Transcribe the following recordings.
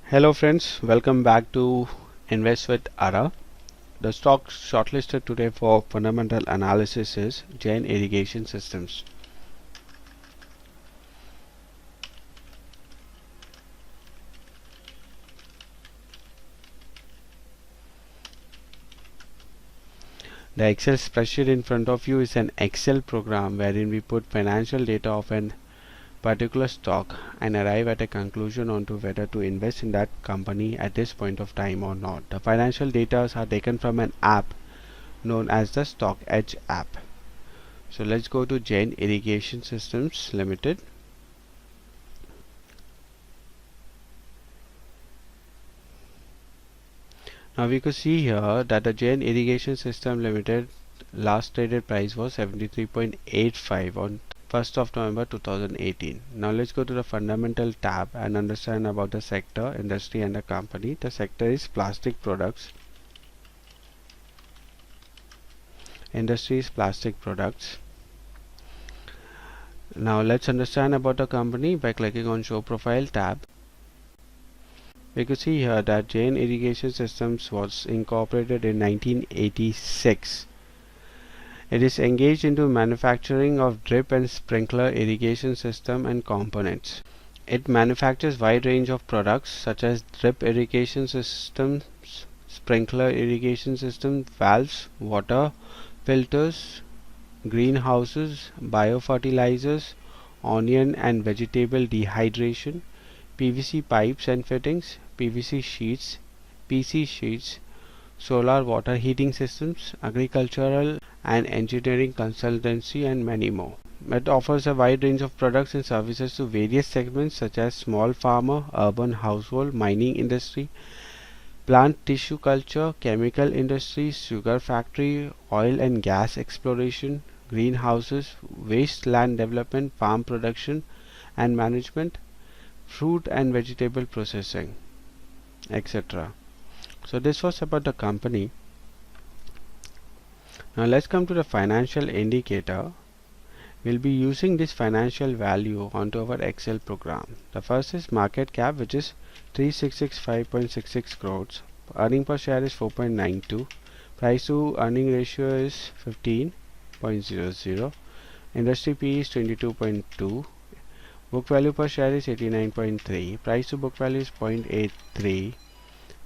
Hello friends, welcome back to Invest with Ara. The stock shortlisted today for fundamental analysis is JAIN Irrigation Systems. The Excel spreadsheet in front of you is an Excel program wherein we put financial data of an particular stock and arrive at a conclusion on to whether to invest in that company at this point of time or not. The financial data are taken from an app known as the Stock Edge app. So let's go to JAIN Irrigation Systems Limited. Now we could see here that the JAIN Irrigation System Limited last traded price was 73.85 on 1st of November 2018. Now let's go to the fundamental tab and understand about the sector, industry and the company. The sector is plastic products. Industry is plastic products. Now let's understand about the company by clicking on Show Profile tab. We could see here that JAIN Irrigation Systems was incorporated in 1986. It is engaged into manufacturing of drip and sprinkler irrigation system and components. It manufactures wide range of products such as drip irrigation systems, sprinkler irrigation system, valves, water filters, greenhouses, biofertilizers, onion and vegetable dehydration, PVC pipes and fittings, PVC sheets, PC sheets, solar water heating systems, agricultural and engineering consultancy and many more. It offers a wide range of products and services to various segments such as small farmer, urban household, mining industry, plant tissue culture, chemical industries, sugar factory, oil and gas exploration, greenhouses, waste land development, farm production and management, fruit and vegetable processing, etc. So this was about the company. Now let's come to the financial indicator. We'll be using this financial value onto our Excel program. The first is market cap, which is 3665.66 crores. Earning per share is 4.92. Price to earning ratio is 15.00. Industry PE is 22.2. Book value per share is 89.3. Price to book value is 0.83.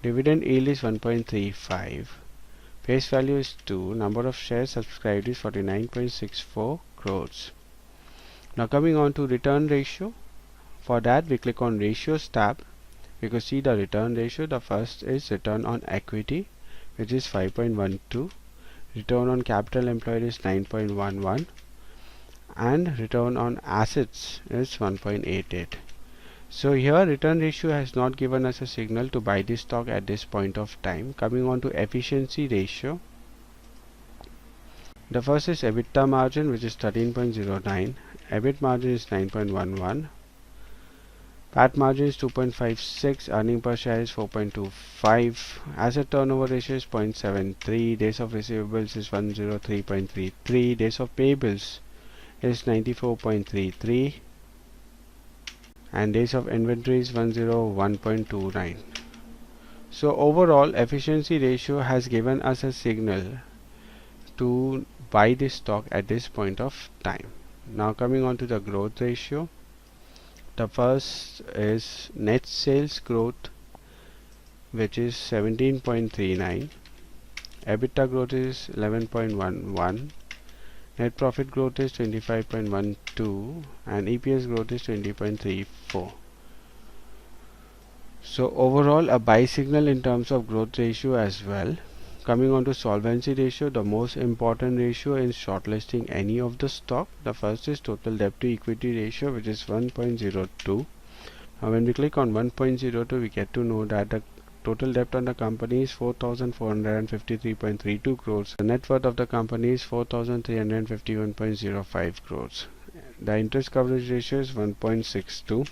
Dividend yield is 1.35. Face value is 2. Number of shares subscribed is 49.64 crores. Now coming on to return ratio. For that we click on ratios tab. We can see the return ratio. The first is return on equity, which is 5.12. Return on capital employed is 9.11. and return on assets is 1.88. So here return ratio has not given us a signal to buy this stock at this point of time. Coming on to efficiency ratio. The first is EBITDA margin, which is 13.09. EBIT margin is 9.11. PAT margin is 2.56. Earning per share is 4.25. Asset turnover ratio is 0.73. Days of receivables is 103.33. Days of payables is 94.33, and days of inventory is 101.29. So overall efficiency ratio has given us a signal to buy this stock at this point of time. Now coming on to the growth ratio. The first is net sales growth, which is 17.39. EBITDA growth is 11.11. Net profit growth is 25.12 and EPS growth is 20.34. So overall a buy signal in terms of growth ratio as well. Coming on to solvency ratio, the most important ratio in shortlisting any of the stock. The first is total debt to equity ratio, which is 1.02. Now when we click on 1.02, we get to know that the total debt on the company is 4,453.32 crores. The net worth of the company is 4,351.05 crores. The interest coverage ratio is 1.62.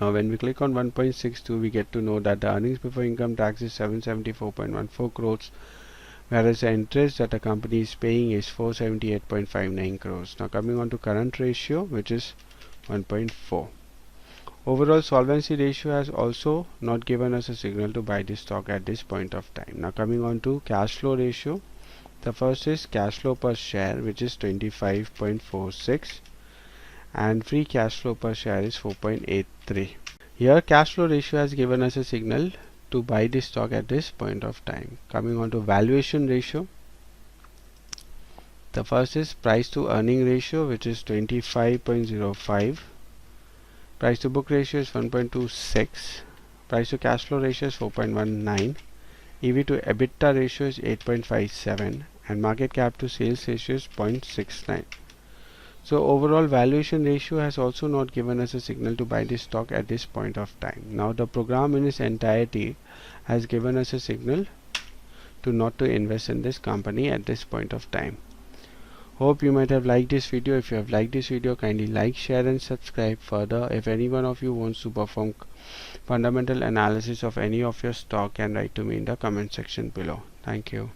Now when we click on 1.62, we get to know that the earnings before income tax is 774.14 crores, whereas the interest that the company is paying is 478.59 crores. Now coming on to current ratio, which is 1.4. Overall solvency ratio has also not given us a signal to buy this stock at this point of time. Now coming on to cash flow ratio. The first is cash flow per share, which is 25.46, and free cash flow per share is 4.83. Here cash flow ratio has given us a signal to buy this stock at this point of time. Coming on to valuation ratio. The first is price to earning ratio, which is 25.05. Price to book ratio is 1.26. Price to cash flow ratio is 4.19. EV to EBITDA ratio is 8.57, and market cap to sales ratio is 0.69. So overall valuation ratio has also not given us a signal to buy this stock at this point of time. Now the program in its entirety has given us a signal to not to invest in this company at this point of time. Hope you might have liked this video. If you have liked this video, kindly like, share and subscribe. Further, if any one of you wants to perform fundamental analysis of any of your stock, can write to me in the comment section below. Thank you.